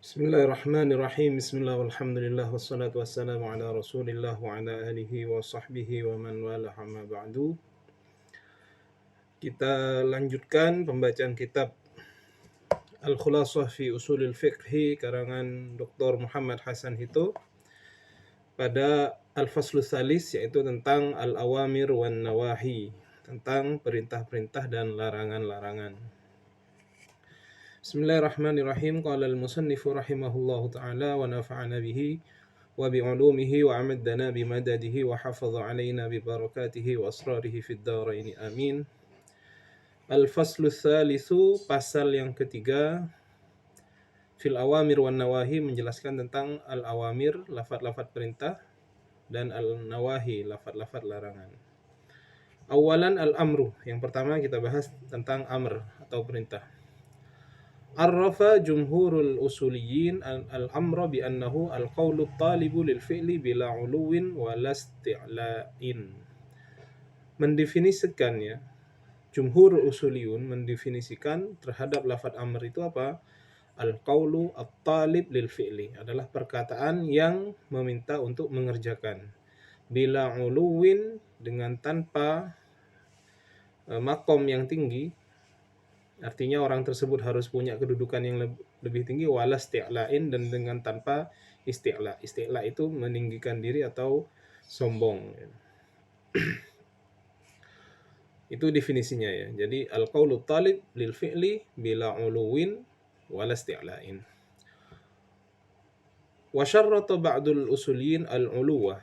Bismillahirrahmanirrahim. Bismillah walhamdulillah wassalatu wassalamu ala Rasulillah wa ala alihi wa sahbihi wa man wala amma ba'du. Kita lanjutkan pembacaan kitab Al-Khulasah fi Usulil Fiqhi karangan Dr. Muhammad Hasan Hito pada Al-Faslu Tsalis, yaitu tentang Al-Awamir wan Nawahi, tentang perintah-perintah dan larangan-larangan. Bismillahirrahmanirrahim. Qala al-musannifu rahimahullahu ta'ala wa nafa'ana bihi wa bi'ulumihi wa amaddana bimadadihi wa hafadha alaina bibarakatihi wa asrarihi fid dharaini amin. Al-faslu tsalitsu, pasal yang ketiga, fil awamir wan nawahi, menjelaskan tentang al-awamir, lafaz-lafaz perintah, dan al-nawahi, lafaz-lafaz larangan. Awalan al-amru, yang pertama kita bahas tentang amr atau perintah. Arrafa jumhurul usuliyin al-amra bi annahu al-qawlu talibu lil fi'li bila uluwin wa lasti'la'in. Mendefinisikannya, jumhur usuliyun mendefinisikan terhadap lafaz amr itu apa? Al-qawlu at-talib lil fi'li, adalah perkataan yang meminta untuk mengerjakan. Bila uluwin, dengan tanpa makom yang tinggi, artinya orang tersebut harus punya kedudukan yang lebih tinggi, wala isti'la'in, dan dengan tanpa isti'la. Isti'la itu meninggikan diri atau sombong. Itu definisinya ya. Jadi al-qaulu talib lil fi'li bila uluwin wala isti'la'in. Wa syarrata ba'dul usuliyin al-uluwah,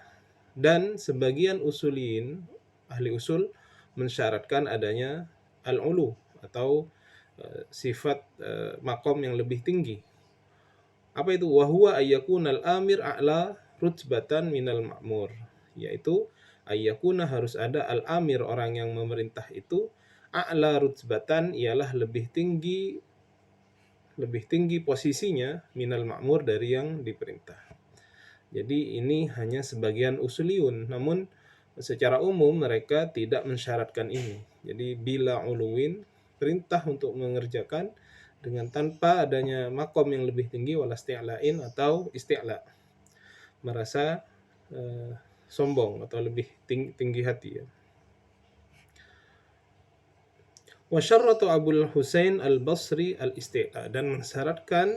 dan sebagian usuliyin, ahli usul, mensyaratkan adanya al-ulu atau sifat makom yang lebih tinggi. Apa itu? Wa huwa ayyakunal amir a'la rutbatan minal ma'mur, yaitu ayyakuna, harus ada al-amir, orang yang memerintah itu, a'la rutbatan, ialah lebih tinggi posisinya, minal ma'mur, dari yang diperintah. Jadi ini hanya sebagian usuliyun, namun secara umum mereka tidak mensyaratkan ini. Jadi bila uluwin, perintah untuk mengerjakan dengan tanpa adanya makom yang lebih tinggi, wala isti'la'in, atau isti'la, merasa sombong atau lebih tinggi hati ya. Wa syarratu Abul Husain al-Basri al-isti'la, dan mensyaratkan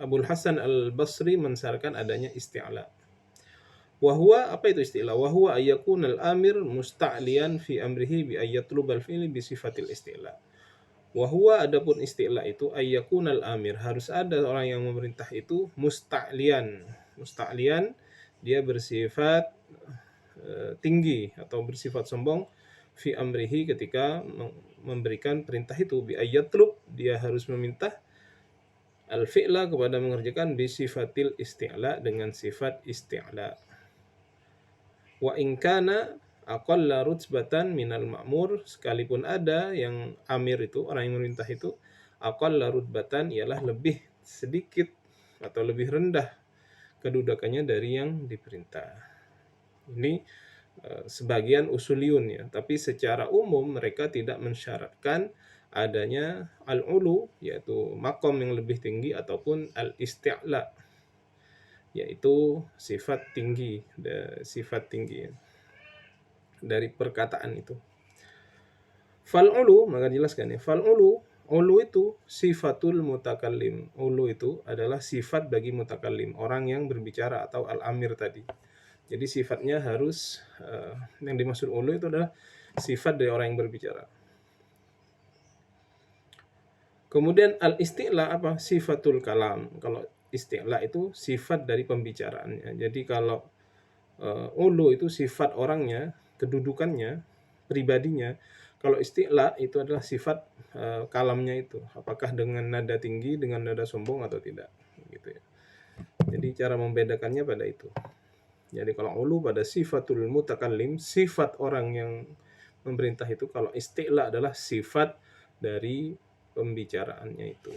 Abul Hasan al-Basri mensyaratkan adanya isti'la. Wa huwa, apa itu isti'la? Wa huwa ayyakunal amir musta'liyan fi amrihi bi ayyatlubal fi'li bi sifatil isti'la. Wa huwa, adapun isti'la itu, ayyakunal amir, harus ada orang yang memerintah itu, musta'liyan. Musta'liyan, dia bersifat tinggi atau bersifat sombong, fi amrihi, ketika memberikan perintah itu, bi ayyatlub, dia harus meminta, al-fi'la, kepada mengerjakan, bi sifatil isti'la, dengan sifat isti'la. Wa in kana aqalla rutbatan minal ma'mur, sekalipun ada yang amir itu, orang yang memerintah itu, aqalla rutbatan, ialah lebih sedikit atau lebih rendah kedudukannya dari yang diperintah. Ini sebagian usuliyun ya, tapi secara umum mereka tidak mensyaratkan adanya al-ulu, yaitu makom yang lebih tinggi, ataupun al-isti'la, yaitu sifat tinggi dari perkataan itu. Fal'ulu, maka jelaskan ya, fal'ulu, ulu itu sifatul mutakallim. Ulu itu adalah sifat bagi mutakallim, orang yang berbicara, atau al-amir tadi. Jadi sifatnya harus, yang dimaksud ulu itu adalah sifat dari orang yang berbicara. Kemudian al-isti'la apa? Sifatul kalam. Kalau isti'la itu sifat dari pembicaraannya. Jadi kalau ulu itu sifat orangnya, kedudukannya, pribadinya. Kalau isti'la itu adalah sifat kalamnya itu, apakah dengan nada tinggi, dengan nada sombong atau tidak, gitu ya. Jadi cara membedakannya pada itu. Jadi kalau ulu pada sifatul mutakallim, sifat orang yang memerintah itu. Kalau isti'la adalah sifat dari pembicaraannya itu.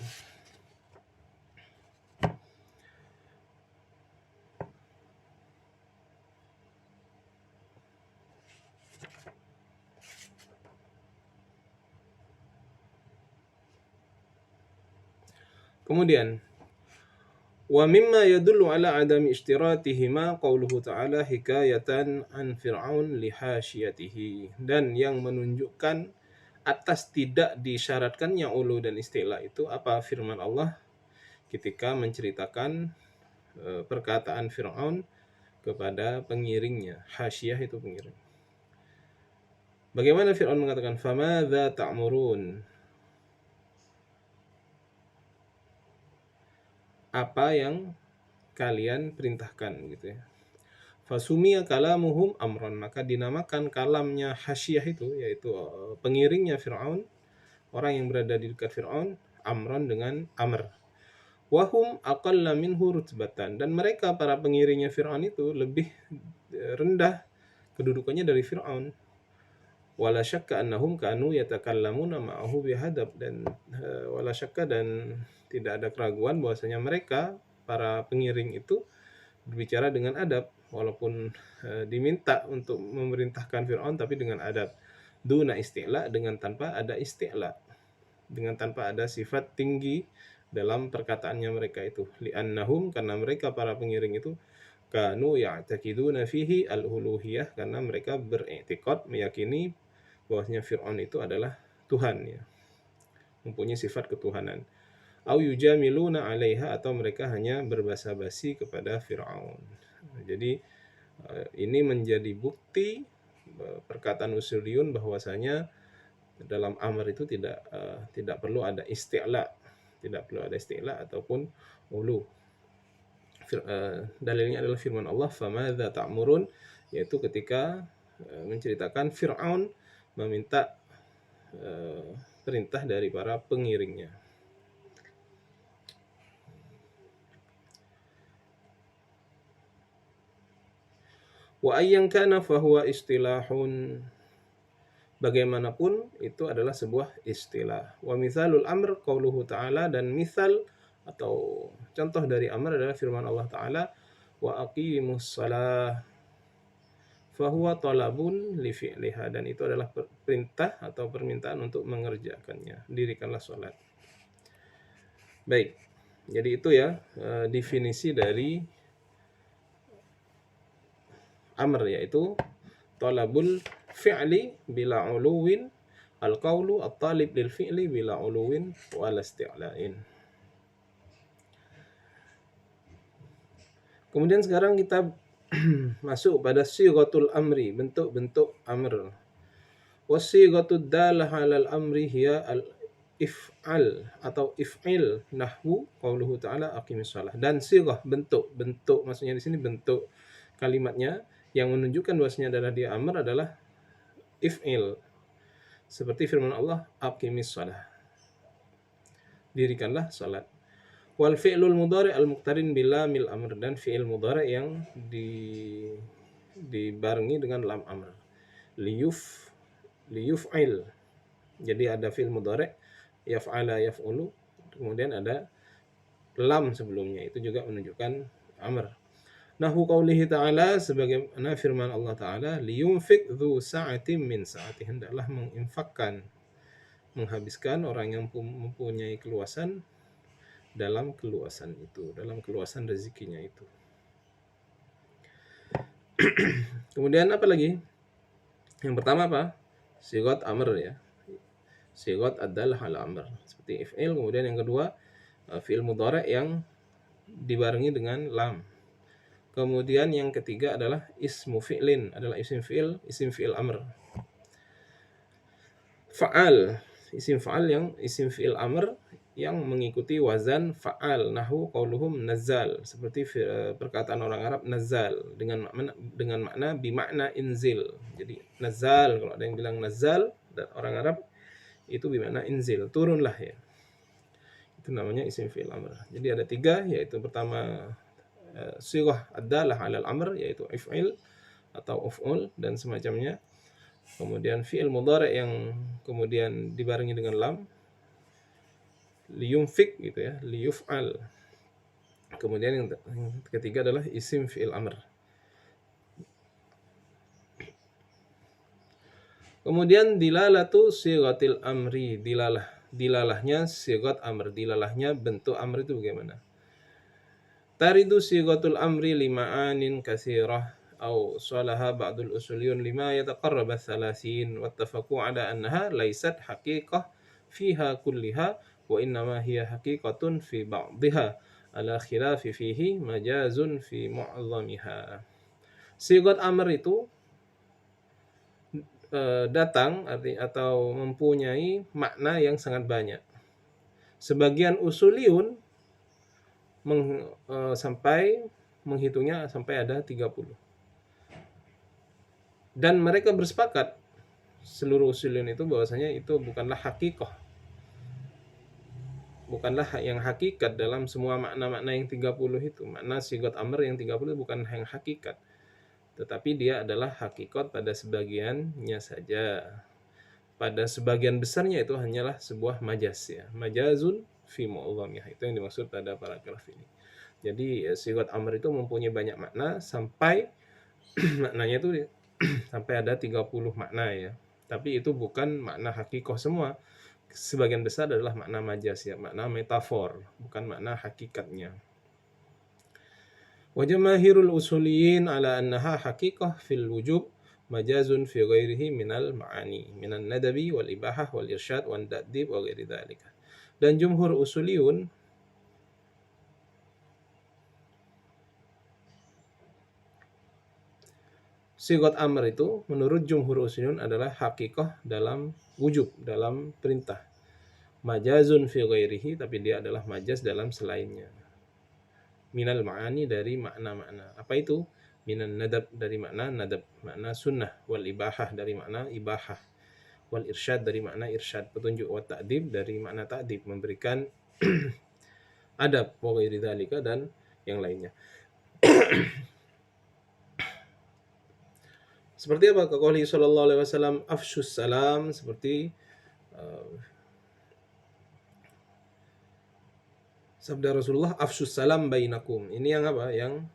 Kemudian Wa mimma yadullu ala adami ishtiratihima qauluhu ta'ala hikayatan an fir'aun li hasyiyatihi. Dan yang menunjukkan atas tidak disyaratkannya ulu dan isti'la itu apa firman Allah ketika menceritakan perkataan Fir'aun kepada pengiringnya. Hasyiyah itu pengiring. Bagaimana Fir'aun mengatakan famadza ta'murun? Apa yang kalian perintahkan gitu ya. Fasumiya kalamuhum amron, maka dinamakan kalamnya Hasyiyah itu yaitu pengiringnya Fir'aun, orang yang berada di dekat Fir'aun, amron dengan amr. Wahum aqalla minhu rutbatan, dan mereka para pengiringnya Fir'aun itu lebih rendah kedudukannya dari Fir'aun. Wala syakka annahum kanu yatakallamuna ma'ahu bihadab, dan wala syakka, dan tidak ada keraguan bahwasanya mereka para pengiring itu berbicara dengan adab, walaupun diminta untuk memerintahkan Fir'aun tapi dengan adab. Duna isti'la, dengan tanpa ada isti'la, dengan tanpa ada sifat tinggi dalam perkataannya mereka itu. Li'annahum, karena mereka para pengiring itu kanu ya'taqiduna fihi al-uluhiyah, karena mereka beriktikad, meyakini bahwasanya Fir'aun itu adalah Tuhan ya, mempunyai sifat ketuhanan. Au yujamiluna 'alaiha, atau mereka hanya berbasa-basi kepada Fir'aun. Jadi ini menjadi bukti perkataan usuliyun bahwasanya dalam amr itu tidak perlu ada isti'la, tidak perlu ada isti'la ataupun ulu. Dalilnya adalah firman Allah famadza ta'murun, yaitu ketika menceritakan Fir'aun meminta perintah dari para pengiringnya. Wa ayyan kana fahuwa istilahun, bagaimanapun itu adalah sebuah istilah. Wa mithalul amr qauluhu ta'ala, dan misal atau contoh dari amr adalah firman Allah Ta'ala wa aqimus shalah fahuwa talabun li fi'liha, dan itu adalah perintah atau permintaan untuk mengerjakannya. Dirikanlah salat. Baik. Jadi itu ya definisi dari amr, yaitu talabul fi'li bila uluwin, al-qawlu at-talib lil fi'li bila uluwin wala isti'la'in. Kemudian sekarang kita masuk pada sighatul amri, bentuk-bentuk amr. Wasighatud dalah 'alal amri hiya al-if'al atau if'il, nahwu qauluhu ta'ala aqimis shalah. Dan sighah, bentuk maksudnya di sini bentuk kalimatnya yang menunjukkan bahwasanya adalah dia amr adalah if'il. Seperti firman Allah aqimis shalah, dirikanlah salat. Wal fi'lul mudhari' al-muqtarin bila mil amr, dan fi'il mudhari' yang dibarengi dengan lam amr. Liyuf'il. Jadi ada fi'il mudhari' yaf'ala yaf'ulu, kemudian ada lam sebelumnya, itu juga menunjukkan amr. Nahu qaulihi ta'ala, sebagaimana firman Allah Ta'ala liyunfik dzu sa'atin min sa'atihi, hendaklah menginfakkan, menghabiskan orang yang mempunyai keluasan dalam keluasan itu, dalam keluasan rezekinya itu. Kemudian apa lagi? Yang pertama apa? Sighat amr ya. Sighat adalah hal amr seperti if'il. Kemudian yang kedua fi'il mudhari' yang dibarengi dengan lam. Kemudian yang ketiga adalah ismu fi'lin, adalah isim fi'il amr. Fa'al, isim fi'il amr yang mengikuti wazan fa'al, nahwu qauluhum nazzal, seperti perkataan orang Arab nazzal dengan makna bimakna inzil. Jadi nazzal, kalau ada yang bilang nazzal dan orang Arab itu bimakna inzil, turunlah ya. Itu namanya isim fi'il amr. Jadi ada tiga, yaitu pertama sighah ad-dalah 'alal amr, yaitu if'il atau uf'ul dan semacamnya. Kemudian fi'il mudhari' yang kemudian dibarengi dengan lam, liyunfik gitu ya, liyuf'al. Kemudian yang ketiga adalah isim fi'il amr. Kemudian dilalatu sighatil amri, dilalahnya sighat amr, dilalahnya bentuk amr itu bagaimana? Taridu sighatul amri lima'anin katsirah أو صالها بعض الأصوليون لما يتقرب الثلاثين واتفقوا على أنها ليست حقيقة فيها كلها وإنما هي حقيقة في بعضها على خلاف فيه مجاز في معظمها. Sigat amr itu datang atau mempunyai makna yang sangat banyak. Sebagian usuliun sampai menghitungnya sampai ada 30. Dan mereka bersepakat seluruh usuliun itu bahwasanya itu bukanlah hakikah. Bukanlah yang hakikat dalam semua makna-makna yang 30 itu. Makna sigat amr yang 30 bukan yang hakikat. Tetapi dia adalah hakikat pada sebagiannya saja. Pada sebagian besarnya itu hanyalah sebuah majaz ya. Majazun fi mu'dhamihah. Itu yang dimaksud pada paragraf ini. Jadi sigat amr itu mempunyai banyak makna sampai maknanya itu sampai ada 30 makna ya. Tapi itu bukan makna hakikoh semua. Sebagian besar adalah makna majaz ya, makna metafor, bukan makna hakikatnya. Wa jamaahirul usuliyin ala annaha haqiqah fil wujub majazun fi ghairihi minal ma'ani minan nadabi wal ibahah wal irsyad wal ta'dib wa ghairi dzalika. Dan jumhur usuliyun sigat amr itu menurut jumhur usuliyun adalah hakikah dalam wujub, dalam perintah. Majazun fi ghairihi, tapi dia adalah majaz dalam selainnya. Minal ma'ani, dari makna-makna. Apa itu? Minan nadab, dari makna nadab, makna sunnah. Wal ibahah, dari makna ibahah. Wal irsyad, dari makna irsyad, petunjuk. Wa ta'dib, dari makna ta'dib, memberikan adab. Wa ghairi dzalika, dan yang lainnya. Seperti apa? Kaqaulihi sallallahu alaihi wasallam, afsyus salam, seperti sabda Rasulullah, afsyus salam bainakum. Ini yang apa? Yang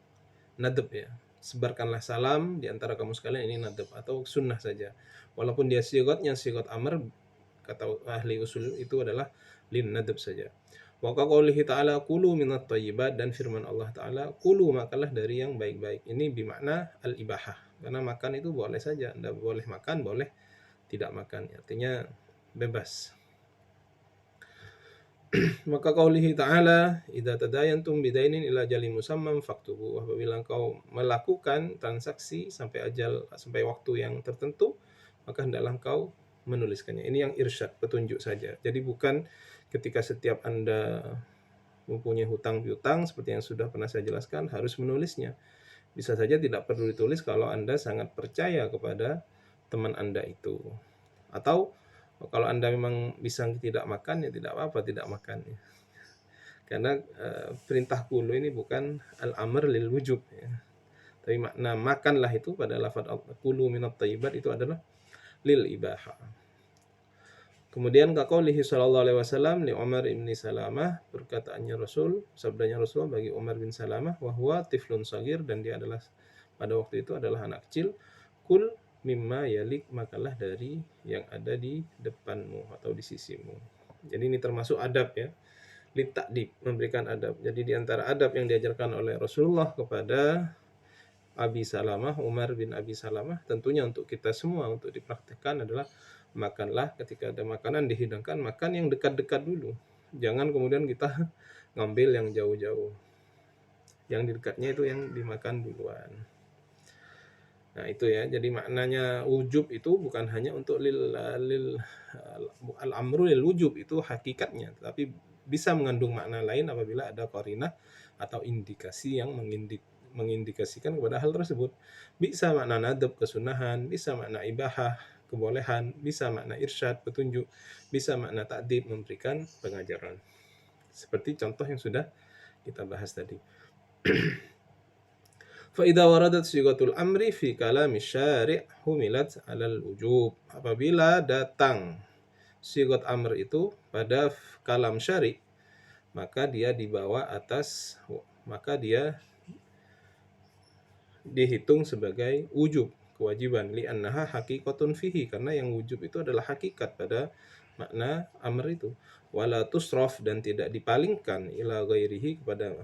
nadab ya. Sebarkanlah salam di antara kamu sekalian, ini nadab atau sunnah saja. Walaupun dia sigatnya sigat amr, kata ahli usul itu adalah lin nadab saja. Wa qaulihi ta'ala kulu minat thayyibat, dan firman Allah Ta'ala kulu, makanlah dari yang baik-baik. Ini bermakna al-ibahah. Karena makan itu boleh saja. Anda boleh makan, boleh tidak makan. Artinya bebas. Maka qaulihi ta'ala idza tadayantum bidainin ila ajalin musamman faktubu. Apabila engkau melakukan transaksi sampai waktu yang tertentu, maka hendaklah engkau menuliskannya. Ini yang irsyad, petunjuk saja. Jadi bukan ketika setiap Anda mempunyai hutang piutang seperti yang sudah pernah saya jelaskan harus menulisnya. Bisa saja tidak perlu ditulis kalau Anda sangat percaya kepada teman Anda itu. Atau kalau Anda memang bisa tidak makan, ya tidak apa-apa tidak makan. Karena perintah kulu ini bukan al-amr lil wujub ya. Tapi makna makanlah itu pada lafaz kulu minat thayyibat itu adalah lil ibaha. Kemudian kaqaulihi sallallahu alaihi wasallam li Umar bin Salamah, perkataannya Rasul, sabdanya Rasul bagi Umar bin Salamah, wa huwa tiflun sagir, dan dia adalah pada waktu itu adalah anak kecil, kul mimma yalik, makalah dari yang ada di depanmu atau di sisimu. Jadi ini termasuk adab ya, litakdib, memberikan adab. Jadi di antara adab yang diajarkan oleh Rasulullah kepada Abi Salamah, Umar bin Abi Salamah, tentunya untuk kita semua untuk dipraktikkan adalah makanlah ketika ada makanan dihidangkan, makan yang dekat-dekat dulu. Jangan kemudian kita ngambil yang jauh-jauh. Yang di dekatnya itu yang dimakan duluan. Nah itu ya, jadi maknanya wujub itu bukan hanya untuk al-amru lil wujub, itu hakikatnya, tapi bisa mengandung makna lain apabila ada qarinah atau indikasi yang mengindikasikan kepada hal tersebut. Bisa makna nadab, kesunahan, bisa makna ibahah, kebolehan, bisa makna irsyad, petunjuk, bisa makna ta'dib, memberikan pengajaran. Seperti contoh yang sudah kita bahas tadi. فإذا وردت صيغة الأمر في كلام الشارع حملت على الوجوب. Apabila datang sigat amr itu pada kalam syari, maka dia dibawa atas, maka dia dihitung sebagai wujub, kewajiban, li'annaha haqiqatun fihi, karena yang wujub itu adalah hakikat pada makna amr itu. Wala tusraf, dan tidak dipalingkan ila ghairihi, kepada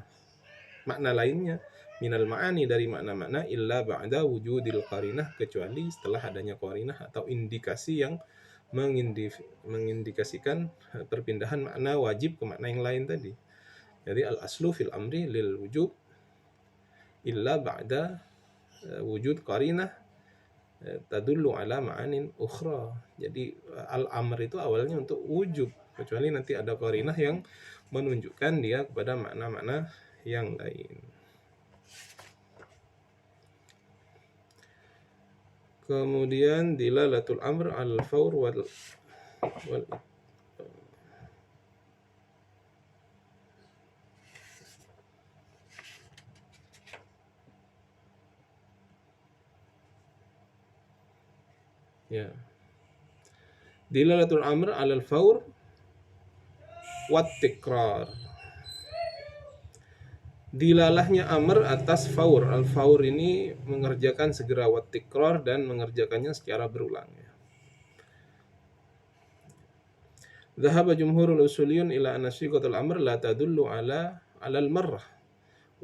makna lainnya minal ma'ani dari makna-makna illa ba'da wujudil qarinah, kecuali setelah adanya qarinah atau indikasi yang mengindikasikan perpindahan makna wajib ke makna yang lain tadi. Jadi al aslu fil amri lil wujub illa ba'da wujud qarinah tadullu ala ma'anin ukhra. Jadi al-amr itu awalnya untuk wujub, kecuali nanti ada qarinah yang menunjukkan dia kepada makna-makna yang lain. Kemudian dilalatul amr al-fawr wal ya. Dilalatul amr alal fawr wat tikrar. Dilalahnya amr atas faur. Al-faur ini mengerjakan segera, wat tikrar dan mengerjakannya secara berulang. Dhahaba jumhurul usuliyun ila anna sighatul amr la tadullu ala al-marrah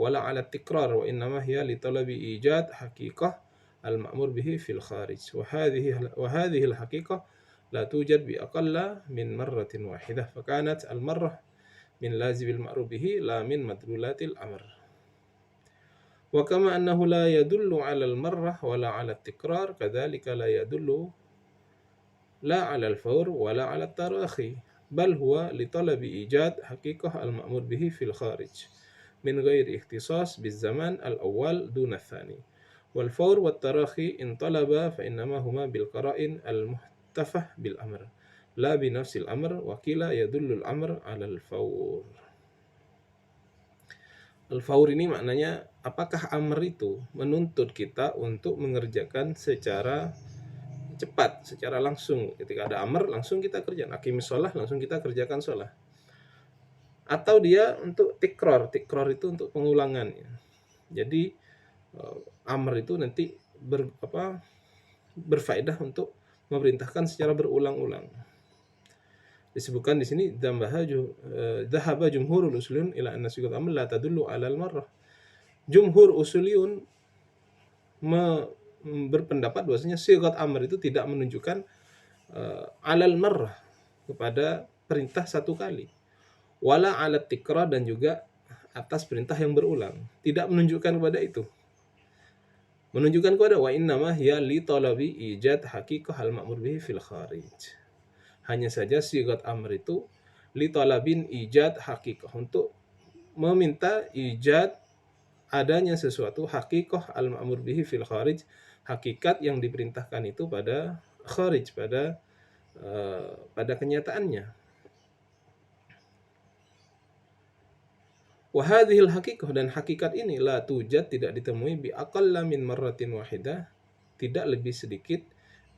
wala ala tikrar wa innama hiya li talabi ijad haqiqah al-ma'mur bihi fil kharij wa hadhihi al-haqiqah la tujad bi aqalla min marratin wahidah fa kanat al-marrah min lazimil ma'ruf bihi la min madlulatil amr. Wa kama annahu la yadullu 'ala al-marrah wala 'ala at-tikrar kadzalika la yadullu la 'ala al-fawr wala 'ala at-tarahi bal huwa li talabi ijad haqiqah al-ma'mur bihi fil kharij min ghairi ikhtisas biz-zaman al-awwal duna ats-tsani. Wal fawr wat tarahi in talaba fa innama huma bil qara'in al-muhtafah bil amr la bi nafsil amr wa qila yadullu al-amr 'ala al-fawr. Al-fawr ini maknanya apakah amr itu menuntut kita untuk mengerjakan secara cepat, secara langsung. Ketika ada amr langsung kita kerjakan, aqimis shalah langsung kita kerjakan shalah. Atau dia untuk tikrar itu untuk pengulangan. Jadi amr itu nanti berfaedah untuk memerintahkan secara berulang-ulang. Disebutkan di sini dhahaba jumhurul usuliyun ila anna sighatul amr la tadullu 'ala al-marrah. Jumhur usuliyun berpendapat bahwasanya sighat amr itu tidak menunjukkan 'alal marrah, kepada perintah satu kali. Wala 'ala tikrar, dan juga atas perintah yang berulang. Tidak menunjukkan kepada itu. Menunjukkan kepada wa innama hiya li talabi ijad haqiqah al-ma'mur bihi fil kharij. Hanya saja sighat amr itu li talabin ijad haqiqah, untuk meminta ijad adanya sesuatu haqiqah al-ma'mur bihi fil kharij, hakikat yang diperintahkan itu pada kharij, pada kenyataannya. Wa hadhil haqiqah, dan hakikat ini la tujad, tidak ditemui bi aqalla min marratin wahidah, tidak lebih sedikit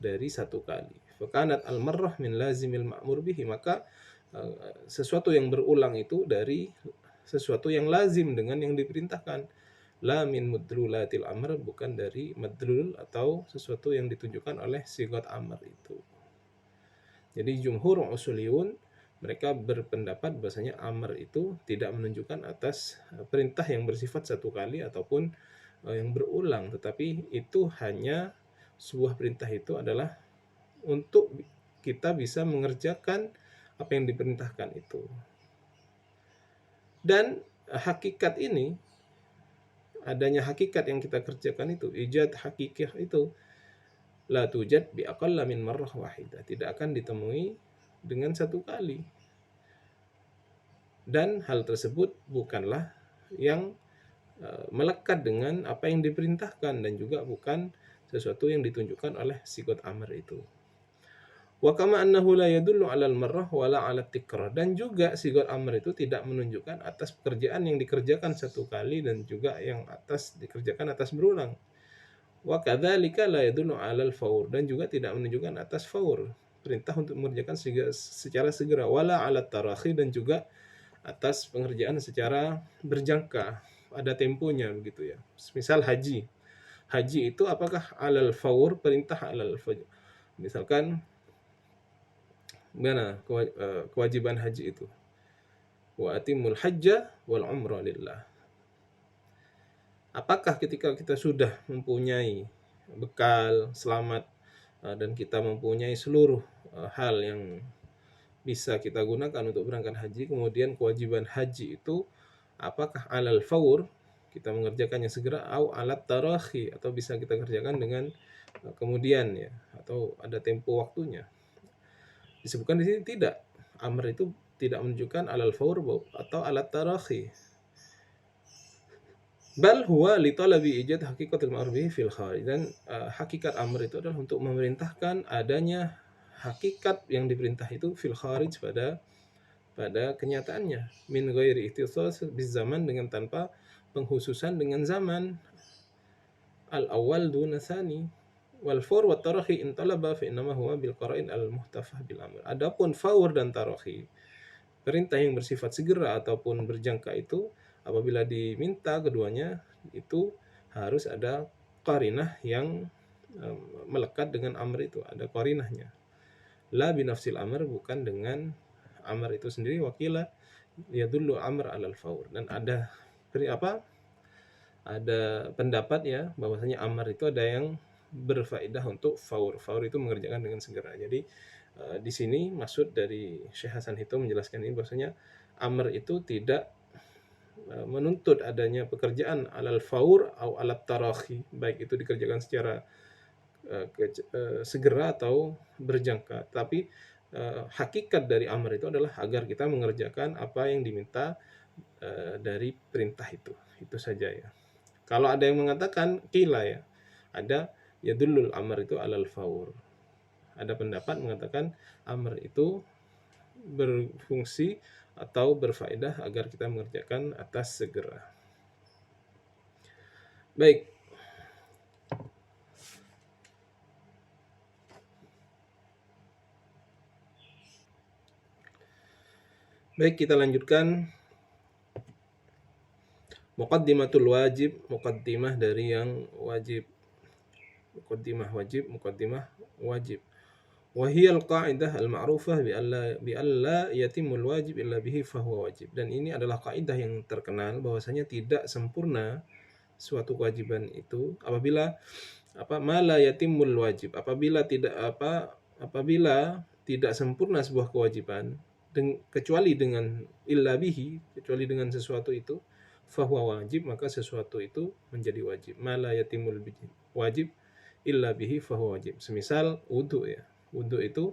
dari satu kali. Fakanat al-marrah min lazimil ma'mur bihi, maka sesuatu yang berulang itu dari sesuatu yang lazim dengan yang diperintahkan. La min madlulatil amr, bukan dari madlul atau sesuatu yang ditunjukkan oleh sighat amr itu. Jadi jumhur usuliyun mereka berpendapat bahasanya amr itu tidak menunjukkan atas perintah yang bersifat satu kali ataupun yang berulang, tetapi itu hanya sebuah perintah itu adalah untuk kita bisa mengerjakan apa yang diperintahkan itu. Dan hakikat ini, adanya hakikat yang kita kerjakan itu, ijad hakikah itu, la tujad bi aqalla min marrah wahidah, tidak akan ditemui dengan satu kali. Dan hal tersebut bukanlah yang melekat dengan apa yang diperintahkan, dan juga bukan sesuatu yang ditunjukkan oleh sighat amr itu. Wa kama annahu la yadullu 'alal marrah wala 'alat tikrar, dan juga sighat amr itu tidak menunjukkan atas pekerjaan yang dikerjakan satu kali dan juga yang dikerjakan atas berulang. Wa kadzalika la yadullu 'alal fawr, dan juga tidak menunjukkan atas faur, perintah untuk mengerjakan secara segera, wala 'alat tarahi, dan juga atas pengerjaan secara berjangka, ada temponya begitu ya. Misal haji itu apakah 'alal fawr, perintah 'alal fawr. Misalkan mana kewajiban haji itu, wa atimul hajja wal umrah lillah. Apakah ketika kita sudah mempunyai bekal selamat dan kita mempunyai seluruh hal yang bisa kita gunakan untuk berangkat haji, kemudian kewajiban haji itu apakah alal faur, kita mengerjakannya segera, atau alat tarahi, atau bisa kita kerjakan dengan kemudian ya, atau ada tempo waktunya. Disebutkan di sini tidak. Amr itu tidak menunjukkan alal faur atau alat tarahi. Bal huwa li talabi ijad hakikatul ma'rufi fil kharij. Dan hakikat amr itu adalah untuk memerintahkan adanya hakikat yang diperintah itu fil kharij pada kenyataannya, min ghairi ikhtisas biz zaman, dengan tanpa penghususan dengan zaman, al awal duna tsani, wal fawr wa tarahi in talaba fa innama huwa bil qara'in al muhtafah bil amr. Adapun fawr dan tarahi, perintah yang bersifat segera ataupun berjangka, itu apabila diminta keduanya itu harus ada qarinah yang melekat dengan amr itu, ada qarinahnya. La binafsil amr, bukan dengan amr itu sendiri. Wakila yadullu amr alal faur, dan ada pendapat ya bahwasanya amr itu ada yang berfaedah untuk faur. Faur itu mengerjakan dengan segera. Jadi di sini maksud dari Syekh Hasan Hito menjelaskan ini bahwasanya amr itu tidak menuntut adanya pekerjaan alal faur atau alat tarahi, baik itu dikerjakan secara segera atau berjangka. Tapi hakikat dari amr itu adalah agar kita mengerjakan apa yang diminta dari perintah itu. Itu saja ya. Kalau ada yang mengatakan qila ya, ada yadullul amr itu alal faur. Ada pendapat mengatakan amr itu berfungsi atau berfaedah agar kita mengerjakan atas segera. Baik. Baik, kita lanjutkan. Muqaddimatul wajib, muqaddimah dari yang wajib. Muqaddimah wajib, muqaddimah wajib. Wa hiya al-qa'idah al-ma'rufah bi alla yatimul wajib illa bihi fahuwa wajib. Dan ini adalah kaidah yang terkenal bahwasanya tidak sempurna suatu kewajiban itu apabila ma la yatimul wajib, apabila tidak sempurna sebuah kewajiban kecuali dengan illa bihi, kecuali dengan sesuatu itu, fahuwa wajib, maka sesuatu itu menjadi wajib. Ma la yatimul wajib illa bihi fahuwa wajib. Semisal wudu ya. Wudu itu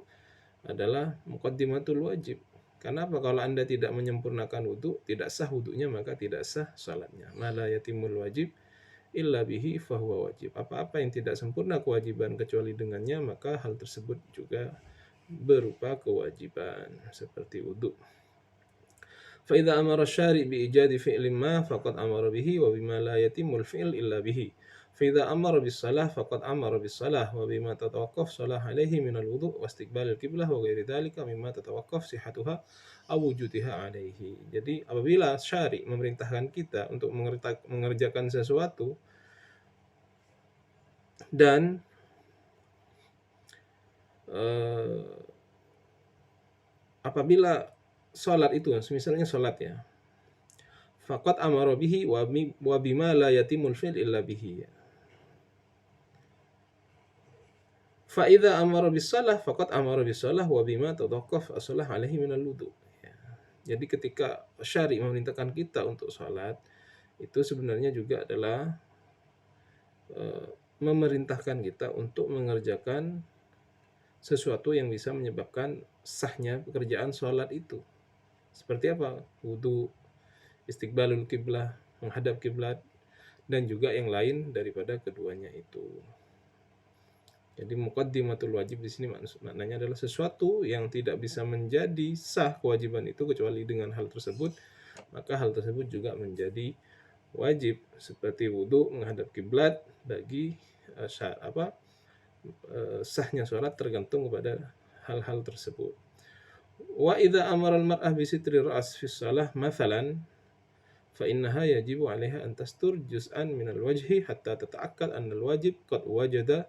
adalah muqaddimatul wajib. Karena apa? Kalau Anda tidak menyempurnakan wudu, tidak sah wudunya, maka tidak sah salatnya. Ma la yatimul wajib illa bihi fahuwa wajib. Apa-apa yang tidak sempurna kewajiban kecuali dengannya, maka hal tersebut juga berupa kewajiban, seperti wudu. Fa idza amara syari' bi ijadi fi'lin ma faqad amara bihi wa bima la yatimul fi'l illa bihi. Fa idza amara bis salah faqad amara bis salah wa bima tatawaqqaf salah alaihi min al wudu' wa istiqbalil qiblah wa ghairi dzalika mimma tatawaqqaf sihhatuha aw wujudiha alaihi. Jadi apabila syari' memerintahkan kita untuk mengerjakan sesuatu dan apabila sholat itu, misalnya sholat ya, faqad amara bihi wa bima la yatimul fi'l illa bihi. Fa idza amara bis shalah faqad amara bis shalah wa bima tatawaqqaf as-shalah alaihi minal wudu. Jadi ketika syari' memerintahkan kita untuk sholat, itu sebenarnya juga adalah memerintahkan kita untuk mengerjakan sesuatu yang bisa menyebabkan sahnya pekerjaan sholat itu. Seperti apa? Wudu, istiqbalul qiblah, menghadap kiblat, dan juga yang lain daripada keduanya itu. Jadi muqaddimatul wajib di sini maknanya adalah sesuatu yang tidak bisa menjadi sah kewajiban itu kecuali dengan hal tersebut, maka hal tersebut juga menjadi wajib, seperti wudu, menghadap kiblat. Bagi sahnya sholat tergantung kepada hal-hal tersebut. Wa idza amara al-mar'ah bi sitri ra's fi shalah mathalan fa innaha yajibu 'alaiha an tastur juz'an min al-wajhi hatta tata'akkad anna al-wajib qad wajada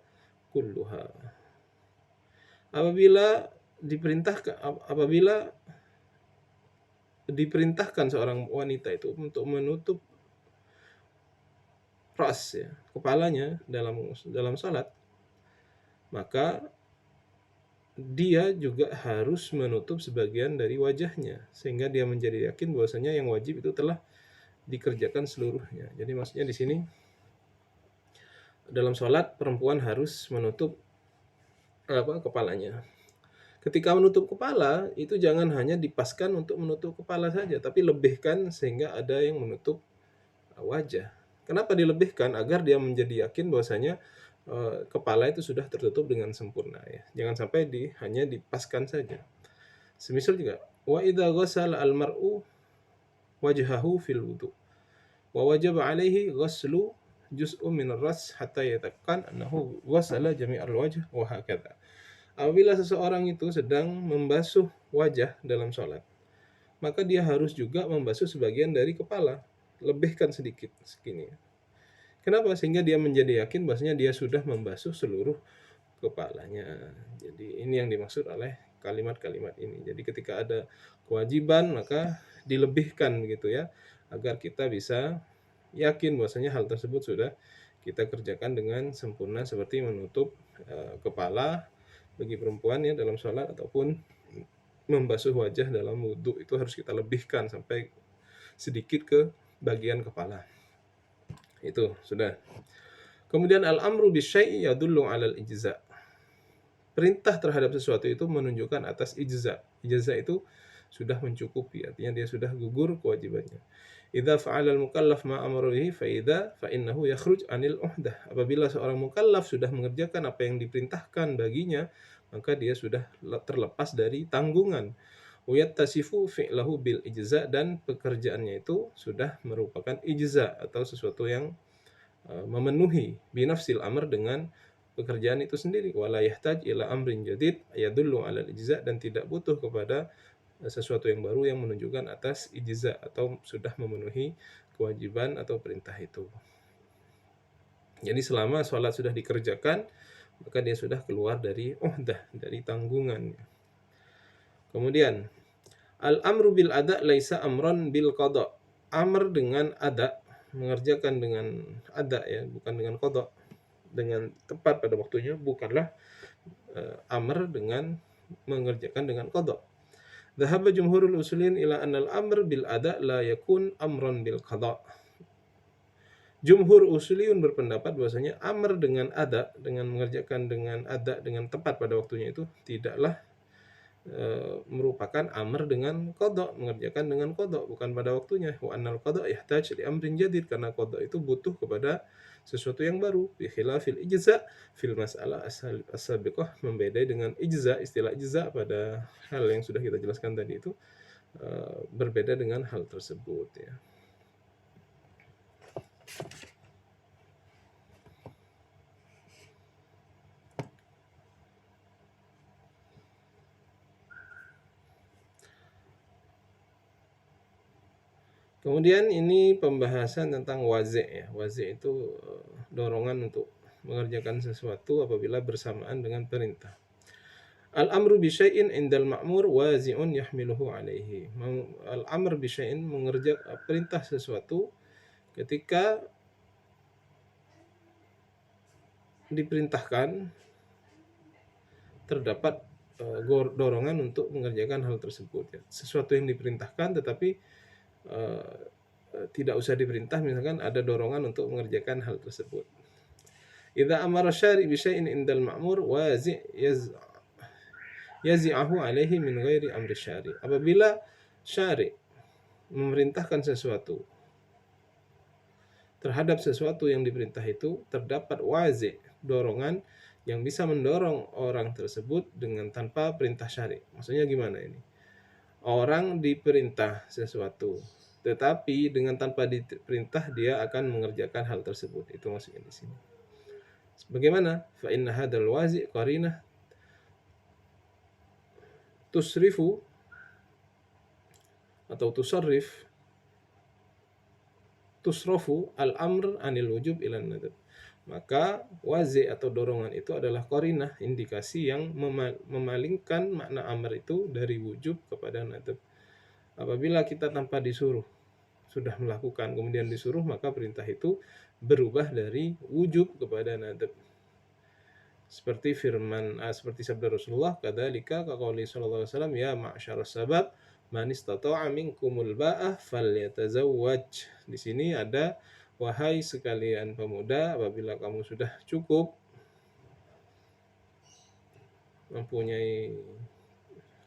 kulluha. Apabila diperintahkan seorang wanita itu untuk menutup ras, ya, kepalanya dalam salat, maka dia juga harus menutup sebagian dari wajahnya, sehingga dia menjadi yakin bahwasanya yang wajib itu telah dikerjakan seluruhnya. Jadi maksudnya di sini dalam sholat perempuan harus menutup kepalanya. Ketika menutup kepala itu jangan hanya dipaskan untuk menutup kepala saja, tapi lebihkan sehingga ada yang menutup wajah. Kenapa dilebihkan? Agar dia menjadi yakin bahwasanya kepala itu sudah tertutup dengan sempurna, ya. Jangan sampai hanya dipaskan saja. Semisal juga wa idza ghassala al-mar'u wajhahu fil wudu wa wajaba alaihi ghaslu juz'un min ar-ras hatta yatakan annahu ghassala jami'al wajh wa hakadha. Apabila seseorang itu sedang membasuh wajah dalam sholat, maka dia harus juga membasuh sebagian dari kepala, lebihkan sedikit segini. Kenapa? Sehingga dia menjadi yakin bahwasanya dia sudah membasuh seluruh kepalanya. Jadi ini yang dimaksud oleh kalimat-kalimat ini. Jadi ketika ada kewajiban maka dilebihkan begitu, ya, agar kita bisa yakin bahwasanya hal tersebut sudah kita kerjakan dengan sempurna, seperti menutup kepala bagi perempuan, ya, dalam sholat, ataupun membasuh wajah dalam wudhu itu harus kita lebihkan sampai sedikit ke bagian kepala. Itu sudah. Kemudian al-amru bisyai'i yadullu 'alal ijza'. Perintah terhadap sesuatu itu menunjukkan atas ijza'. Ijza' itu sudah mencukupi, artinya dia sudah gugur kewajibannya. Idza fa'ala al-mukallaf ma amara bihi fa innahu yakhruj 'anil uhdah. Apabila seorang mukallaf sudah mengerjakan apa yang diperintahkan baginya, maka dia sudah terlepas dari tanggungan. Wa yattasifu fi'lahu bil ijza', dan pekerjaannya itu sudah merupakan ijza' atau sesuatu yang memenuhi binafsil amr, dengan pekerjaan itu sendiri. Wala yahtaj ila amrin jadid yadullu 'alal ijza', dan tidak butuh kepada sesuatu yang baru yang menunjukkan atas ijza' atau sudah memenuhi kewajiban atau perintah itu. Jadi selama sholat sudah dikerjakan, maka dia sudah keluar dari uhdah, dari tanggungan. Kemudian al-amru bil ada' laisa amran bil qada'. Amr dengan ada', mengerjakan dengan ada', ya, bukan dengan qada', dengan tepat pada waktunya, bukanlah amr dengan mengerjakan dengan qada'. Dhahaba jumhurul usulin ila annal amr bil ada' la yakun amran bil qada'. Jumhur usuliyun berpendapat bahwasanya amr dengan ada', dengan mengerjakan dengan ada', dengan tepat pada waktunya, itu tidaklah merupakan amr dengan qada', mengerjakan dengan qada', bukan pada waktunya. Wa annal qada' yahtaj li amrin jadid, karena qada' itu butuh kepada sesuatu yang baru. Bi khilafil ijza' fil mas'alah as-sabiqah, membedai dengan ijza', istilah ijza' pada hal yang sudah kita jelaskan tadi itu berbeda dengan hal tersebut, ya. Kemudian ini pembahasan tentang wazi', ya. Wazi' itu dorongan untuk mengerjakan sesuatu apabila bersamaan dengan perintah. Al-amru bi syai'in indal ma'mur wazi'un yahmiluhu alaihi. Al-amr bi syai'in, mengerjakan perintah sesuatu ketika diperintahkan, terdapat dorongan untuk mengerjakan hal tersebut, ya. Sesuatu yang diperintahkan tetapi tidak usah diperintah, misalkan ada dorongan untuk mengerjakan hal tersebut. Idza amara syari' bi syai'in indal ma'mur wazi' yazi'ahu alaihi min ghairi amri syari'. Apabila syari' memerintahkan sesuatu terhadap sesuatu yang diperintah itu, terdapat wazi', dorongan yang bisa mendorong orang tersebut dengan tanpa perintah syari'. Maksudnya gimana ini? Orang diperintah sesuatu, tetapi dengan tanpa diperintah dia akan mengerjakan hal tersebut. Itu maksudnya di sini. Bagaimana? Fa inna hadzal wazi' qarinah tusrifu atau tusrafu al-amr anil wujub ilan nadab. Maka wazi' atau dorongan itu adalah qarinah, indikasi yang memalingkan makna amr itu dari wujub kepada nadab. Apabila kita tanpa disuruh sudah melakukan kemudian disuruh, maka perintah itu berubah dari wujub kepada nadab. Seperti seperti sabda Rasulullah, kadzalika kaqouli sallallahu alaihi wasallam, ya ma'syarus sabab man istata'a minkumul ba'ah falyatazawwaj. Di sini ada, wahai sekalian pemuda, apabila kamu sudah cukup mempunyai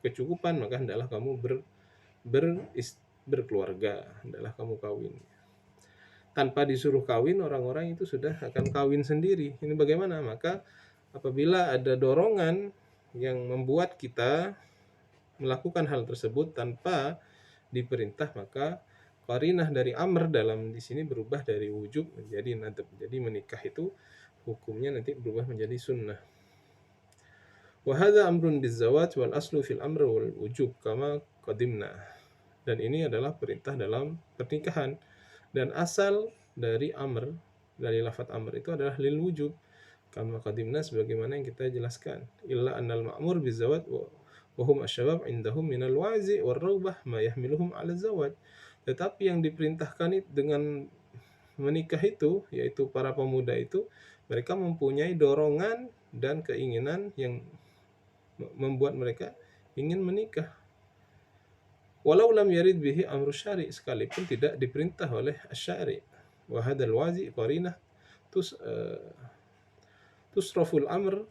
kecukupan, maka hendaklah kamu berkeluarga, hendaklah kamu kawin. Tanpa disuruh kawin, orang-orang itu sudah akan kawin sendiri. Ini bagaimana? Maka apabila ada dorongan yang membuat kita melakukan hal tersebut tanpa diperintah, maka qarinah dari amr dalam di sini berubah dari wujub menjadi nadab. Jadi menikah itu hukumnya nanti berubah menjadi sunnah. Wa hadza amrun bizawaj wal aslu fil amr wal wujub kama qadimna. Dan ini adalah perintah dalam pernikahan, dan asal dari amr, dari lafaz amr itu adalah lil wujub kama qadimna, sebagaimana yang kita jelaskan. Illa annal ma'mur bizawaj wa hum asyabab indahum minal wazi war raubah ma yahmiluhum ala zawaj. Tetapi yang diperintahkan dengan menikah itu, yaitu para pemuda itu, mereka mempunyai dorongan dan keinginan yang membuat mereka ingin menikah. Walau lam yarid bihi amru syari, sekalipun tidak diperintah oleh asy-syari. Wa hadzal wazi qarinah tusraful amr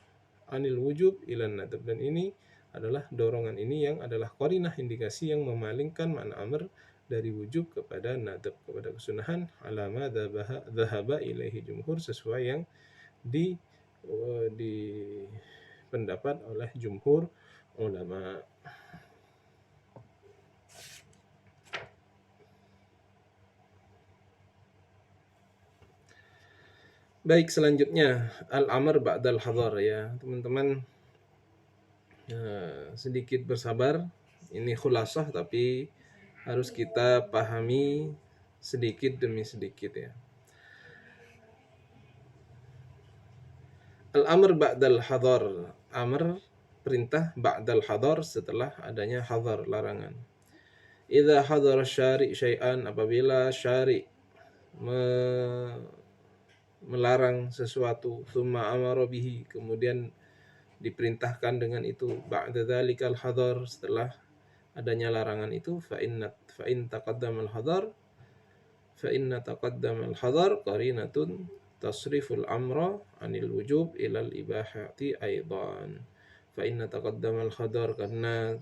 anil wujub ila nadab. Dan ini adalah dorongan ini yang adalah qarinah, indikasi yang memalingkan makna amr dari wujub kepada nadab, kepada kesunahan, alama dhahaba ilaihi jumhur, sesuai yang di pendapat oleh jumhur ulama. Baik, selanjutnya al-amr ba'dal hadar, ya teman-teman. Sedikit bersabar, ini khulasah tapi harus kita pahami sedikit demi sedikit, ya. Al-amr ba'dal hadar, amr perintah ba'dal hadar, setelah adanya hadar, larangan. Idza hadara syari' syai'an, apabila syari' melarang sesuatu, thumma amara bihi, kemudian diperintahkan dengan itu, ba'da dzalikal hadar, setelah adanya larangan itu, fa in taqaddamal hadar qarinatun tasriful amra anil wujub ilal ibahati aidan. Fa inna taqaddamal hadar, karena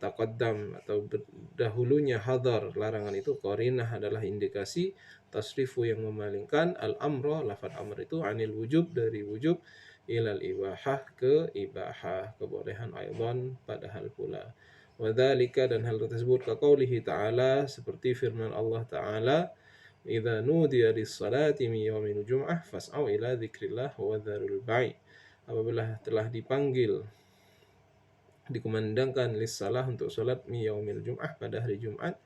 taqaddam atau dahulunya hadar, larangan itu, qarinah adalah indikasi, tasrifu yang memalingkan, al-amra, lafaz amr itu, anil wujub, dari wujub, ilal ibahah, ke ibahah, kebolehan, aidan, padahal pula. Wadzalika, dan hal tersebut, kaqaulihi ta'ala, seperti firman Allah Ta'ala, idza nudiya lis-salati min yaumil jum'ah fas'au ila dzikrillah wa dzarul bai'. Apabila telah dipanggil, dikumandangkan lis-salah, untuk salat, mi yaumil jum'ah, pada hari Jumat,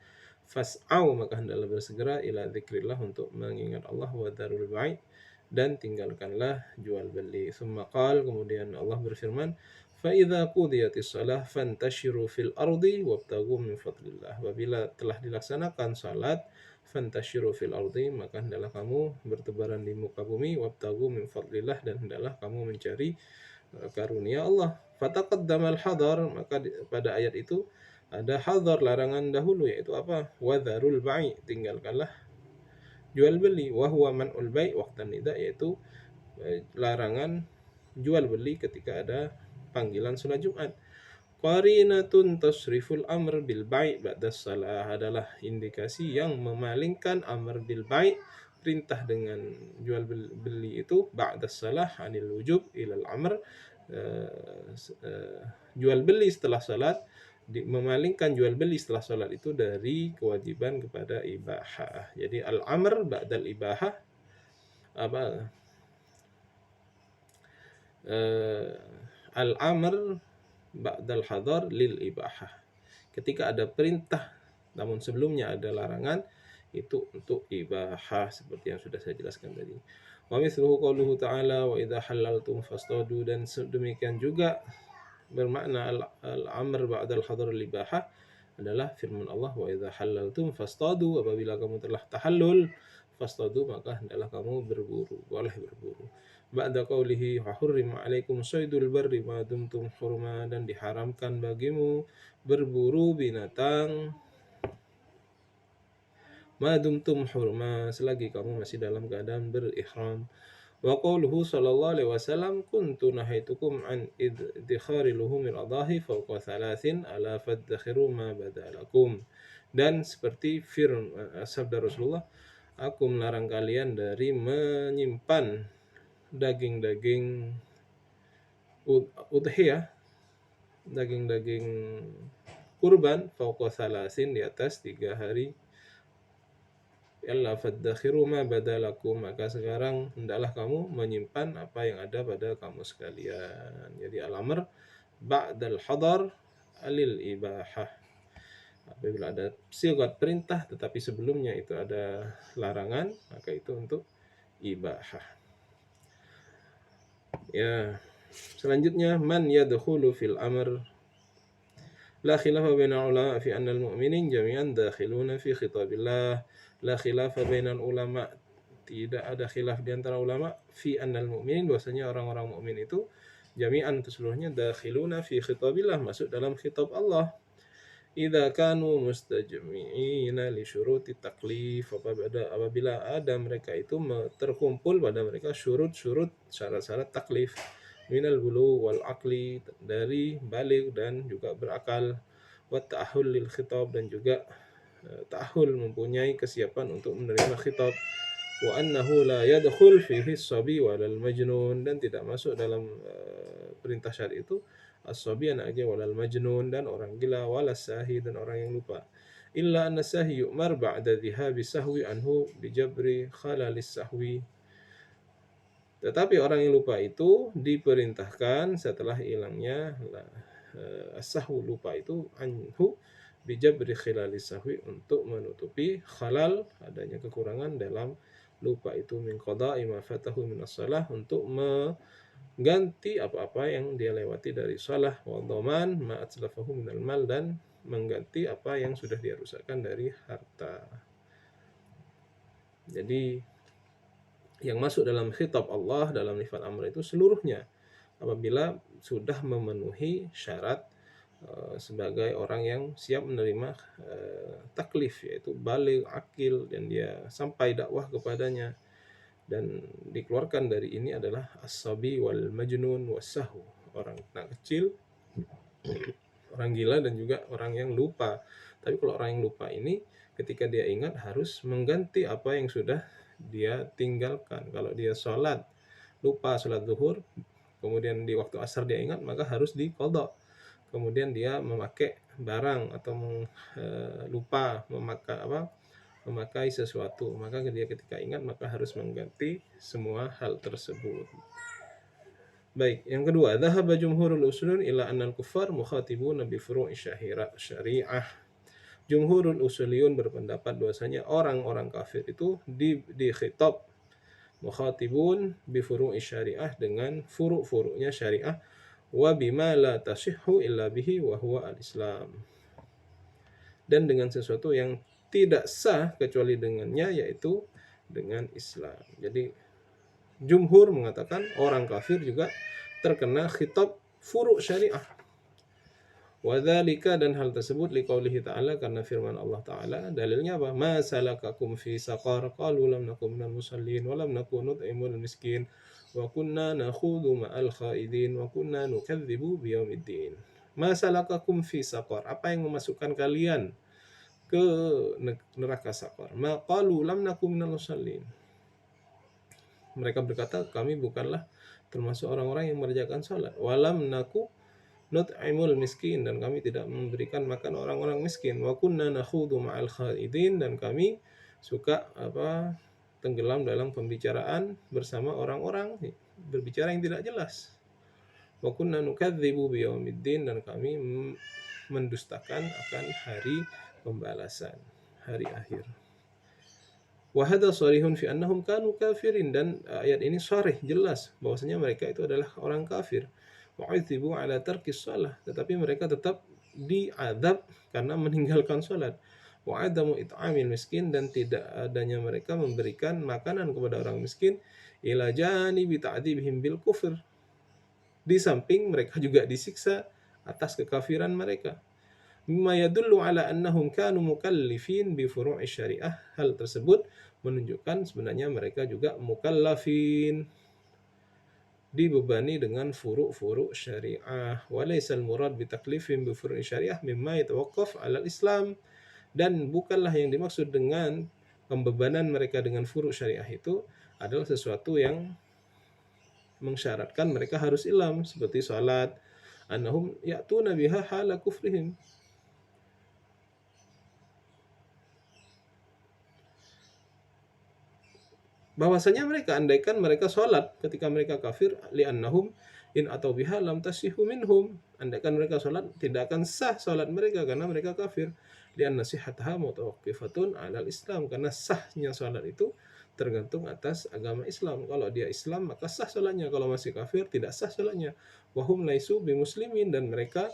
fas'au, maka hendaklah bersegera, ila dzikrillah, untuk mengingat Allah, wa dzarul bai', dan tinggalkanlah jual beli. Summa qala, kemudian Allah berfirman, fa idza qudiyatis shalah fantashiru fil ardi wabtaghu min fadlillah. Apabila telah dilaksanakan salat, fantashiru fil ardi, maka hendaklah kamu bertebaran di muka bumi, wabtaghu min fadlillah, dan hendaklah kamu mencari karunia Allah. Fataqaddamal hadar, maka pada ayat itu ada hadar, larangan dahulu, yaitu apa? Wadharul bai', tinggalkanlah jual beli. Wa huwa man'ul bai' waqtan nida, yaitu larangan jual beli ketika ada panggilan salat Jumat. Qarinatun tasriful amr bil bai' ba'da salah, adalah indikasi yang memalingkan amr bil bai', perintah dengan jual beli itu, ba'da salah anil wujub ilal amr, jual beli setelah salat, memalingkan jual beli setelah salat itu dari kewajiban kepada ibahah. Jadi al-amr ba'dal ibahah, apa, al-amr ba'dal hadar lil ibahah, ketika ada perintah namun sebelumnya ada larangan, itu untuk ibahah, seperti yang sudah saya jelaskan tadi. Wa mithluhu qauluhu ta'ala wa idza halaltum fastadu, dan demikian juga bermakna al-amr ba'dal hadar lil ibahah adalah firman Allah, wa idza halaltum fastadu, apabila kamu telah tahallul fastadu, maka hendaklah kamu berburu, boleh berburu. Ba'da qaulihi wa hurrima 'alaikum shaydul barri ma dumtum hurma, dan diharamkan bagimu berburu binatang ma dumtum hurma, selagi kamu masih dalam keadaan berihram. Wa qauluhu sallallahu alaihi wasallam, kuntu nahaitukum an idkhari luhumil adahi fawqa thalathin ala fadakhiru ma badalakum. Dan seperti sabda Rasulullah, aku melarang kalian dari menyimpan daging-daging udhiyah, daging-daging kurban, fawqa thalathin, di atas 3 hari. Illa fadakhiru ma badalakum, maka sekarang hendaklah kamu menyimpan apa yang ada pada kamu sekalian. Jadi al-amr ba'dal hadar alil ibahah. Apabila ada sigat perintah tetapi sebelumnya itu ada larangan, maka itu untuk ibahah. Ya, selanjutnya man yadkhulu fil amr. La khilafa bainal ulama fi anna al-mu'minin jami'an dakhiluna fi khitabillah. La khilafa bainal ulama, tidak ada khilaf di antara ulama fi annal mu'minin, bahwasanya orang-orang mukmin itu jami'an, seluruhnya, dakhiluna fi khitabillah, masuk dalam khitab Allah. Idza kanu mustajmi'ina li syuruti taklif, apabila ada mereka itu terkumpul pada mereka syurut-syurut, syarat-syarat taklif, minal bulu wal akli, dari balik dan juga berakal, wa ta'ahul lil khitab, dan juga ta'ahul, mempunyai kesiapan untuk menerima khitab, wa annahu la yadkhul fihi as-sabi walal majnun, dan tidak masuk dalam perintah syari itu as-sabi, anak aja, walal majnun, dan orang gila, walas sahi, dan orang yang lupa. Illa anna sahi yu'mar ba'da dhihabi sahwi anhu bijabri khalalis sahwi. Tetapi orang yang lupa itu diperintahkan setelah hilangnya as-sahwu, lupa itu, anhu bijabri khilalis sahwi, untuk menutupi khalal, adanya kekurangan dalam lupa itu, min qada'i ma fatahu min as-shalah, untuk mengganti apa-apa yang dia lewati dari shalah, wa dhaman ma atlafahu minal mal, dan mengganti apa yang sudah dia rusakkan dari harta. Jadi yang masuk dalam khitab Allah dalam lafaz amr itu seluruhnya apabila sudah memenuhi syarat sebagai orang yang siap menerima taklif, yaitu baligh, akil, dan dia sampai dakwah kepadanya. Dan dikeluarkan dari ini adalah as-sabi wal majnun was-sahwu, orang anak kecil, orang gila, dan juga orang yang lupa. Tapi kalau orang yang lupa ini, ketika dia ingat harus mengganti apa yang sudah dia tinggalkan. Kalau dia sholat, lupa sholat zuhur, kemudian di waktu asar dia ingat, maka harus diqadha. Kemudian dia memakai barang atau lupa memakai sesuatu, maka dia ketika ingat maka harus mengganti semua hal tersebut. Baik, yang kedua, dhahaba jumhurul usulun ila annal kuffar mukhatibuna bi furu'i syariah. Jumhurul usuliyun berpendapat bahwasanya orang-orang kafir itu dikhitab mukhatibun bi furu'i syariah, dengan furu'-furu'nya syariah, wa bima la tasihhu illa bihi wa huwa al-Islam, dan dengan sesuatu yang tidak sah kecuali dengannya, yaitu dengan Islam. Jadi jumhur mengatakan orang kafir juga terkena khitab furu' syariah. Wadzalika, dan hal tersebut, liqaulihi ta'ala, karena firman Allah Ta'ala. Dalilnya apa? Ma salakakum fi saqar, qalu lam nakum minal musallin wa lam nakun nut'imul miskin wa kunna nakhudhu ma'al khaidin wa kunna nukadzibu biyaumiddin. Ma salakakum fi saqar, apa yang memasukkan kalian ke neraka saqar? Ma qalu lam nakum minal musallin, mereka berkata kami bukanlah termasuk orang-orang yang mengerjakan salat. Walam naku nut'imul miskin, dan kami tidak memberikan makan orang-orang miskin. Wa kunna nakhudhu ma'al khaidin, dan kami suka tenggelam dalam pembicaraan bersama orang-orang berbicara yang tidak jelas. Wa kunna nukadzibu biyaumiddin, dan kami mendustakan akan hari pembalasan, hari akhir. Wa hadza sharihun fi annahum kanu kafirin, dan ayat ini sharih, jelas bahwasanya mereka itu adalah orang kafir. Wa'udzibu ala tarkis shalah, tetapi mereka tetap diazab karena meninggalkan sholat. Wa adamu it'amil miskin, dan tidak adanya mereka memberikan makanan kepada orang miskin, ila janibi ta'dzibihim bil kufr, di samping mereka juga disiksa atas kekafiran mereka. Mimma yadullu ala annahum kanu mukallifin bi furu'i syariah. Hal tersebut menunjukkan sebenarnya mereka juga mukallafin, dibebani dengan furu'-furu' syariah. Walaysal murad bi taklifin bi furu'i syariah mimma yatawaqqaf 'ala al-Islam. Dan bukanlah yang dimaksud dengan pembebanan mereka dengan furu' syariah itu adalah sesuatu yang mensyaratkan mereka harus Islam, seperti salat, annahum ya'tuna biha hala kufrihim. Bahwasanya mereka, andaikan mereka sholat ketika mereka kafir, li'annahum in atau biha lam tasihu minhum, andaikan mereka sholat tidak akan sah sholat mereka karena mereka kafir. Li'anna sihhataha mutawaqqifatun 'alal Islam, karena sahnya sholat itu tergantung atas agama Islam. Kalau dia Islam maka sah sholatnya, kalau masih kafir tidak sah sholatnya. Wahum laisu bimuslimin, dan mereka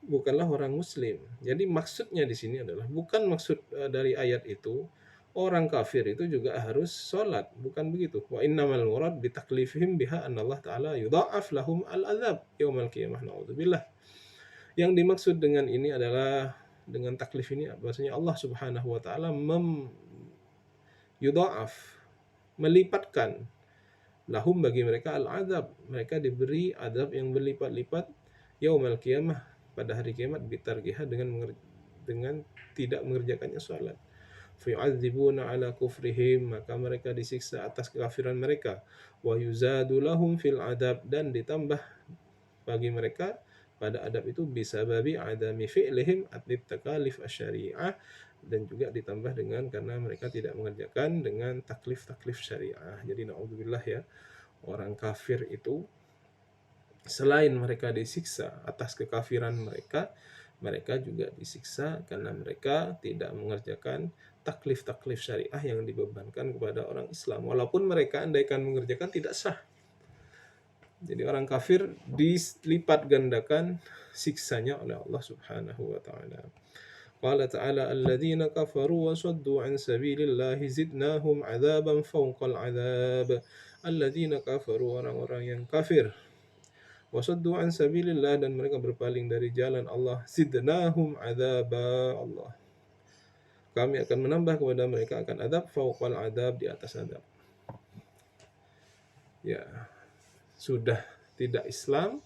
bukanlah orang muslim. Jadi maksudnya di sini adalah bukan maksud dari ayat itu orang kafir itu juga harus sholat, bukan begitu. Wa innamal murad bi taklifihim biha anallah taala yudha'af lahum al-adzab yaumal qiyamah, naudzubillah. Yang dimaksud dengan ini adalah, dengan taklif ini, bahwasanya Allah Subhanahu wa taala yudha'af, melipatkan, lahum bagi mereka al-adzab, mereka diberi azab yang berlipat-lipat yaumal qiyamah, pada hari kiamat, bitargiha, dengan tidak mengerjakannya salat. Fayu'adzibuna ala kufrihim, maka mereka disiksa atas kekafiran mereka. Wa yuzadu lahum fil adab, dan ditambah bagi mereka pada adab itu bisababi adami fi'lihim atlit takalif asyariah, dan juga ditambah dengan karena mereka tidak mengerjakan dengan taklif-taklif syariah. Jadi naudzubillah ya, orang kafir itu selain mereka disiksa atas kekafiran mereka, mereka juga disiksa karena mereka tidak mengerjakan taklif-taklif syariah yang dibebankan kepada orang Islam. Walaupun mereka andaikan mengerjakan tidak sah. Jadi orang kafir dilipat gandakan siksanya oleh Allah Subhanahu wa taala. Qala ta'ala alladzina kafaru wa saddu an sabilillahi zidnahum 'adzaban fawqal 'adzab. Alladzina kafaru, orang-orang yang kafir, wasaddu an sabilillah, dan mereka berpaling dari jalan Allah, zidnahum adzaba, Allah, kami akan menambah kepada mereka akan adab, fauqal adab, di atas adab. Ya, sudah tidak Islam,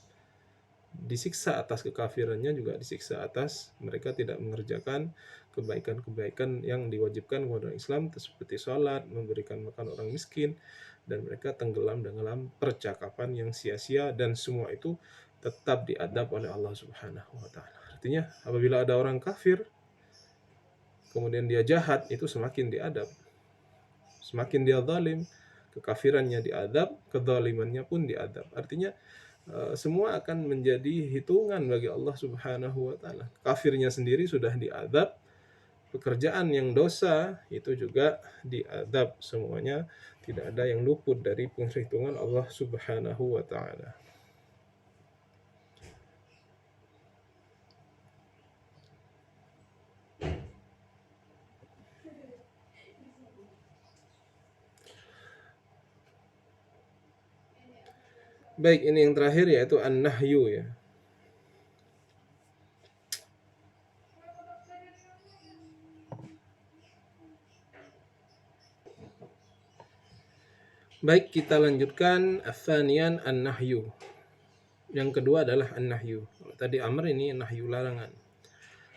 disiksa atas kekafirannya, juga disiksa atas mereka tidak mengerjakan kebaikan-kebaikan yang diwajibkan kepada Islam, seperti sholat, memberikan makan orang miskin, dan mereka tenggelam dalam percakapan yang sia-sia, dan semua itu tetap diadab oleh Allah Subhanahu wa taala. Artinya apabila ada orang kafir kemudian dia jahat, itu semakin diadab. Semakin dia zalim, kekafirannya diadab, kezalimannya pun diadab. Artinya semua akan menjadi hitungan bagi Allah Subhanahu wa taala. Kafirnya sendiri sudah diadab, pekerjaan yang dosa itu juga diadab, semuanya tidak ada yang luput dari perhitungan Allah Subhanahu wa taala. Baik, ini yang terakhir yaitu an-nahyu ya. Baik, kita lanjutkan ats-tsaniyan an-nahyu. Yang kedua adalah an-nahyu. Tadi amr, ini nahyu, larangan.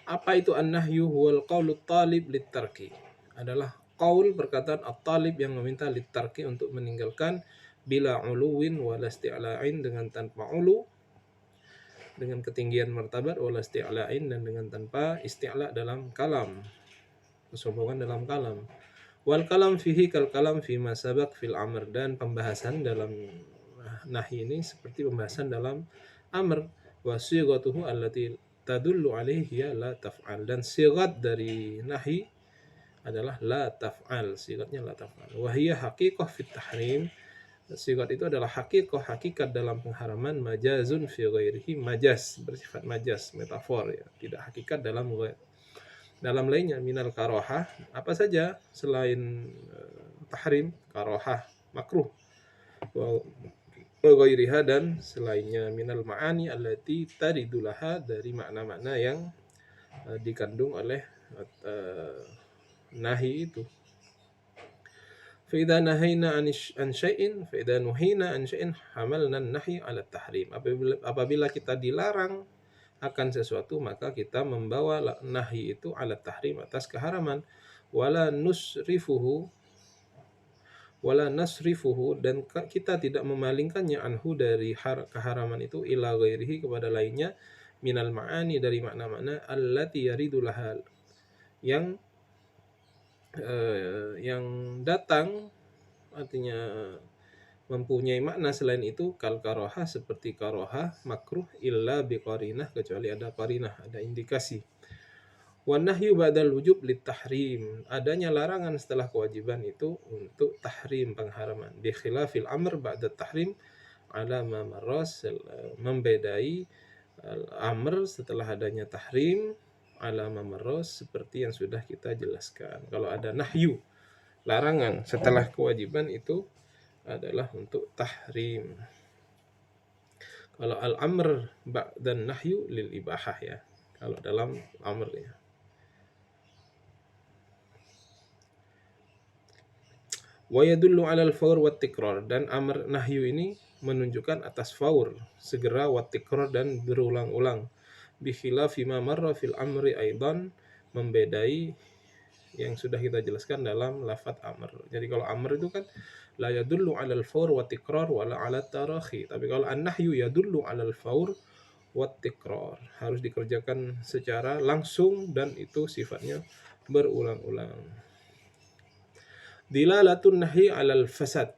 Apa itu an-nahyu? Huwal qaulut talib lit-tarki. Adalah qaul, perkataan at-talib yang meminta lit-tarki, untuk meninggalkan, bila uluwin wala isti'la'in, dengan tanpa ulu, dengan ketinggian martabat, wala isti'la'in, dan dengan tanpa isti'la dalam kalam, kesombongan dalam kalam. Wal kalam fihi kal kalam fima sabaq fil amr, dan pembahasan dalam nahi ini seperti pembahasan dalam amr. Wa sighatuhu allati tadullu alaihi ya la taf'al, dan sigat dari nahi adalah la taf'al, sigatnya la taf'al. Wa hiya haqiqah fit tahrim, Sigat itu adalah hakikat dalam pengharaman, majazun fi ghairihi, majaz bersifat majaz, metafor ya, tidak hakikat dalam lainnya. Minal karohah, apa saja selain tahrim, karohah, makruh, wa ghairiha, dan selainnya, minal ma'ani allati taridulaha, dari makna-makna yang dikandung oleh nahi itu. فإذا نهينا عن شيء فإذا نهينا عن شيء حملنا النهي على التحريم. Apabila kita dilarang akan sesuatu, maka kita membawa nahi itu ala tahrim, atas keharaman. Wala nusrifuhu dan kita tidak memalingkannya anhu, dari keharaman itu, ila ghairihi, kepada lainnya, minal ma'ani, dari makna-makna, allati yaridu laha, yang datang, artinya mempunyai makna selain itu, kal karohah, seperti karohah, makruh, illa biqarinah, kecuali ada qarinah, ada indikasi. Wan nahyu ba'dal wujub litahrim, adanya larangan setelah kewajiban itu untuk tahrim, pengharaman. Bi khilafil amr ba'da tahrim ala ma marras, membedai amr setelah adanya tahrim, ala ma marras, seperti yang sudah kita jelaskan. Kalau ada nahyu, larangan setelah kewajiban, itu adalah untuk tahrim. Kalau al-amr ba'dan nahyu lil ibahah ya, kalau dalam amr ya. Wa yadullu 'alal fawr wat tikrar, dan amr nahyu ini menunjukkan atas faur, segera, wat tikrar, dan berulang-ulang. Bi khilafi ma marra fil amri aidan, membedai yang sudah kita jelaskan dalam lafaz amr. Jadi kalau amr itu kan la yadullu 'alal fawr wat tikrar wala 'alat tarakhi. Tapi kalau an-nahyu yadullu 'alal fawr wat tikrar, harus dikerjakan secara langsung dan itu sifatnya berulang-ulang. Dilalatun nahi 'alal fasad,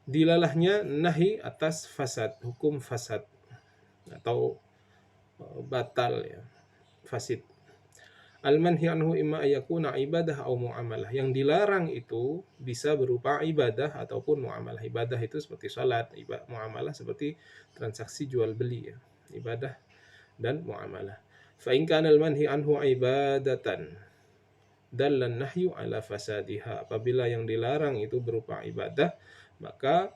dilalahnya nahi atas fasad, hukum fasad atau batal ya, fasid. Al-manhi anhu imma ayakuna ibadah atau muamalah, yang dilarang itu bisa berupa ibadah ataupun muamalah. Ibadah itu seperti salat, muamalah seperti transaksi jual beli ya, ibadah dan muamalah. Fa in kana al-manhi anhu ibadatan dallan nahyu ala fasadiha, apabila yang dilarang itu berupa ibadah, maka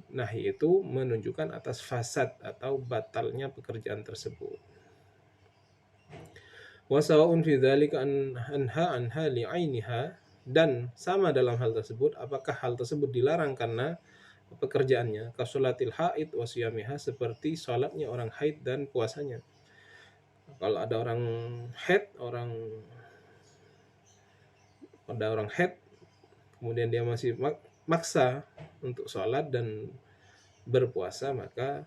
nahi itu menunjukkan atas fasad atau batalnya pekerjaan tersebut. Wa sawa'un fi dzalika anha li'ainiha, dan sama dalam hal tersebut, apakah hal tersebut dilarang karena pekerjaannya, kasolatil haid wa siyamiha, seperti salatnya orang haid dan puasanya. Kalau ada orang haid, kemudian dia masih maksa untuk sholat dan berpuasa, maka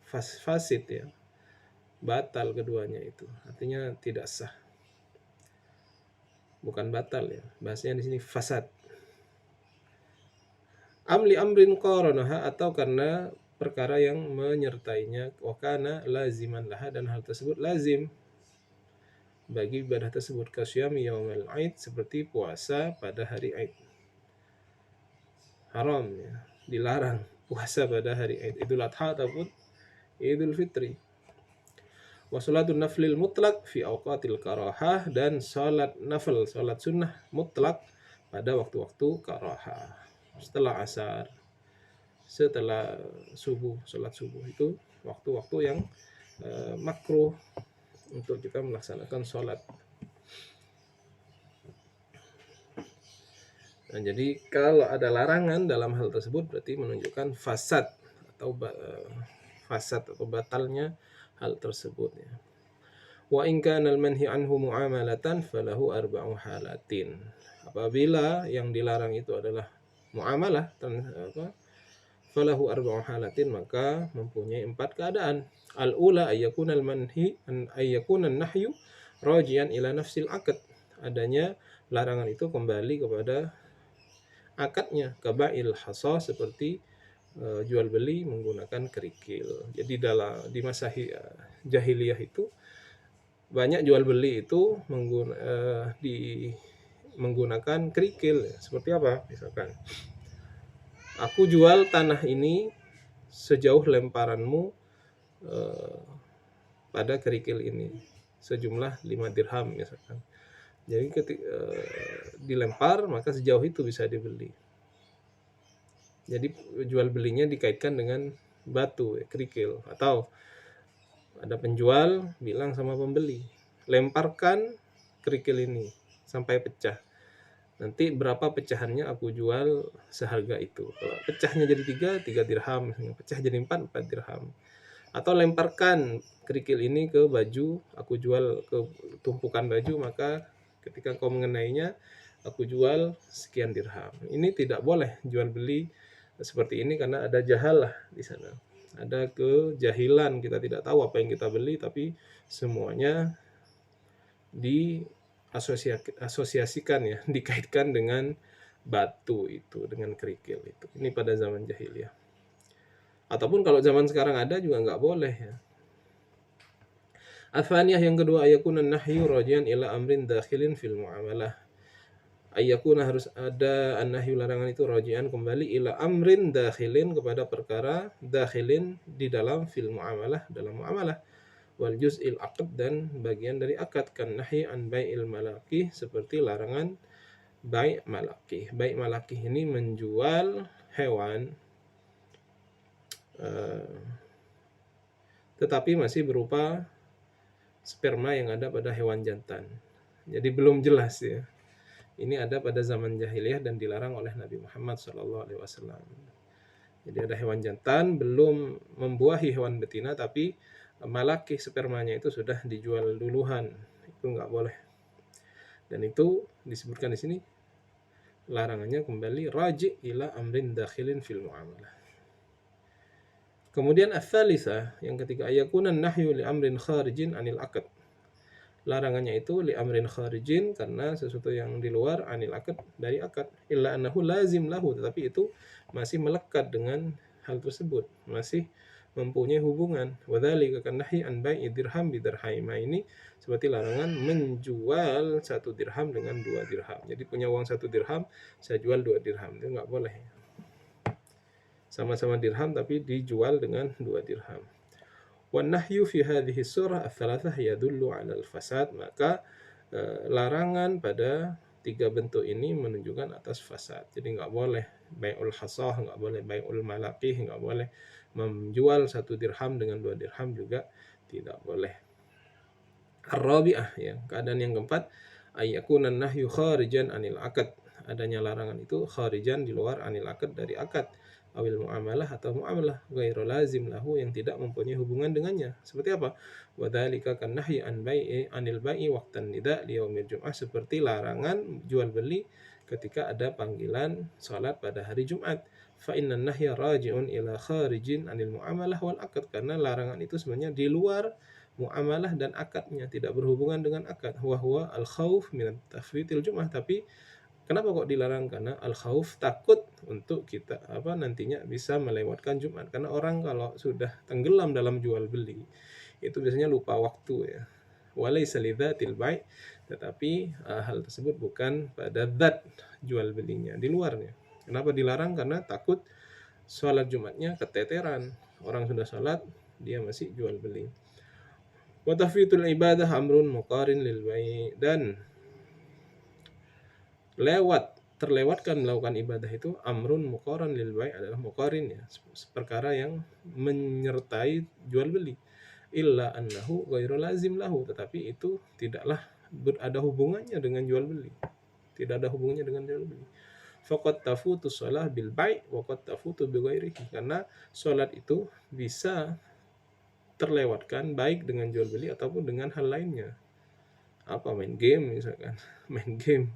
fasid ya, batal keduanya itu, artinya tidak sah, bukan batal ya, bahasanya di sini fasad. Amli amrin qaranaha, atau karena perkara yang menyertainya, wa kana laziman laha, dan hal tersebut lazim bagi ibadah tersebut, kasyami yaumil aid, seperti puasa pada hari aid. Haram ya, dilarang puasa pada hari aid, Idul Adha ataupun Idul Fitri. Wa salatun naflil mutlak fi awqatil karahah, dan salat nafil, salat sunnah mutlak pada waktu-waktu karahah, setelah asar, setelah subuh, salat subuh, itu waktu-waktu yang makruh untuk kita melaksanakan salat. Nah, jadi kalau ada larangan dalam hal tersebut, berarti menunjukkan fasad atau batalnya hal tersebut ya. Wa in kana al-manhi anhu muamalatan falahu arba'u halatin. Apabila yang dilarang itu adalah muamalah, falahu arba'u halatin, maka mempunyai 4 keadaan. Al-ula ayyakuna al-manhi ayyakuna an-nahyu rajian ila nafsil aqd. Adanya larangan itu kembali kepada akadnya, kaba'il hasa, seperti jual beli menggunakan kerikil. Jadi di masa jahiliyah itu banyak jual beli itu menggunakan kerikil. Seperti apa? Misalkan, aku jual tanah ini sejauh lemparanmu pada kerikil ini sejumlah 5 dirham misalkan. Jadi ketika dilempar, maka sejauh itu bisa dibeli. Jadi jual belinya dikaitkan dengan batu, kerikil. Atau ada penjual bilang sama pembeli, lemparkan kerikil ini sampai pecah. Nanti berapa pecahannya aku jual seharga itu. Kalau pecahnya jadi 3 dirham. Pecah jadi 4 dirham. Atau lemparkan kerikil ini ke baju, aku jual ke tumpukan baju, maka ketika kau mengenainya, aku jual sekian dirham. Ini tidak boleh jual beli seperti ini karena ada jahalah di sana. Ada kejahilan, kita tidak tahu apa yang kita beli, tapi semuanya diasosiasikan ya, dikaitkan dengan batu itu, dengan kerikil itu. Ini pada zaman jahiliyah. Ataupun kalau zaman sekarang ada juga nggak boleh ya. Athaniyah yang kedua, ayakuna nahyu rajian ila amrin dakhilin fil muamalah. Ayakuna harus ada an-nahyu larangan itu rajian kembali ila amrin dakhilin kepada perkara dakhilin di dalam fil muamalah, dalam muamalah. Wal juz'il aqd dan bagian dari akad, kan nahyi an bai'il malaki seperti larangan bai' malaki. Bai' malaki ini menjual hewan tetapi masih berupa sperma yang ada pada hewan jantan. Jadi belum jelas ya. Ini ada pada zaman jahiliyah dan dilarang oleh Nabi Muhammad SAW. Jadi ada hewan jantan belum membuahi hewan betina, tapi malaki spermanya itu sudah dijual duluan. Itu nggak boleh. Dan itu disebutkan di sini larangannya kembali raji' ila amrin dakhilin fil muamalah. Kemudian ats-tsalisah yang ketiga, ayakuna nahyu li amrin kharijin anil aqd. Larangannya itu li amrin kharijin karena sesuatu yang di luar anil aqd, dari akad, illa annahu lazim lahu, tetapi itu masih melekat dengan hal tersebut, masih mempunyai hubungan. Wadzalika kan nahyi an bai'i dirham bi dirhaim. Ini seperti larangan menjual 1 dirham dengan 2 dirham. Jadi punya uang 1 dirham, saya jual 2 dirham. Itu enggak boleh. Sama-sama dirham tapi dijual dengan 2 dirham. Wan nahyu fi hadhihi surah ats-tsalatsah yadullu 'ala al-fasad. Maka larangan pada 3 bentuk ini menunjukkan atas fasad. Jadi enggak boleh bai'ul hasah, enggak boleh bai'ul malaqih, enggak boleh menjual 1 dirham dengan 2 dirham juga tidak boleh. Ar-rabi'ah ya, keadaan yang keempat, ayyakuna nahyu kharijan anil aqd. Adanya larangan itu kharijan di luar anil aqd, dari akad, awil muamalah atau muamalah, ghairu lazim lahu yang tidak mempunyai hubungan dengannya. Seperti apa? Wa dzalika kan nahyi an bai'i anil bai'i waqtan nida' li yaumil jum'ah, seperti larangan jual beli ketika ada panggilan salat pada hari Jumat. Fa inna nahya raji'un ila kharijin anil muamalah wal aqd, karena larangan itu sebenarnya di luar muamalah dan akadnya, tidak berhubungan dengan akad. Wa huwa al khauf min tafwitil jum'ah. Tapi kenapa kok dilarang? Karena al khauf, takut untuk kita nantinya bisa melewatkan Jumat. Karena orang kalau sudah tenggelam dalam jual beli itu biasanya lupa waktu ya. Walaysa lidzatil bai', tetapi hal tersebut bukan pada zat jual belinya, di luarnya. Kenapa dilarang? Karena takut sholat Jumatnya keteteran. Orang sudah sholat, dia masih jual beli. Wa tafwitul ibadah amrun muqarin lil bai', dan terlewatkan melakukan ibadah itu amrun muqarin lil bai', adalah muqarin ya, perkara yang menyertai jual beli. Illa annahu ghairu lazim lahu, tetapi itu tidaklah ada hubungannya dengan jual beli. Tidak ada hubungannya dengan jual beli. Faqad tafutu shalah bil bai' wa qad tafutu bi ghairihi, karena salat itu bisa terlewatkan baik dengan jual beli ataupun dengan hal lainnya. Apa, main game misalkan, main game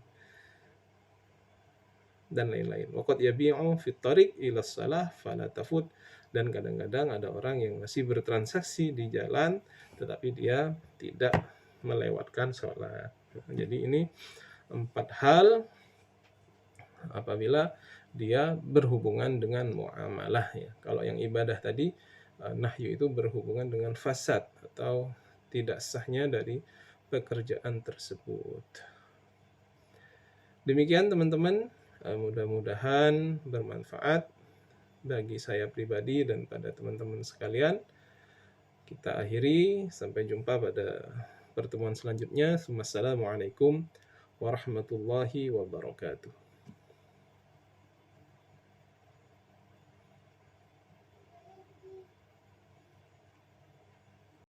dan lain-lain. Waqad yabi'u fi tariq ila shalah fala tafut, dan kadang-kadang ada orang yang masih bertransaksi di jalan tetapi dia tidak melewatkan sholat. Jadi ini 4 hal apabila dia berhubungan dengan muamalah ya. Kalau yang ibadah tadi, nahyu itu berhubungan dengan fasad atau tidak sahnya dari pekerjaan tersebut. Demikian teman-teman, mudah-mudahan bermanfaat bagi saya pribadi dan pada teman-teman sekalian. Kita akhiri, sampai jumpa pada pertemuan selanjutnya. Wassalamualaikum warahmatullahi wabarakatuh.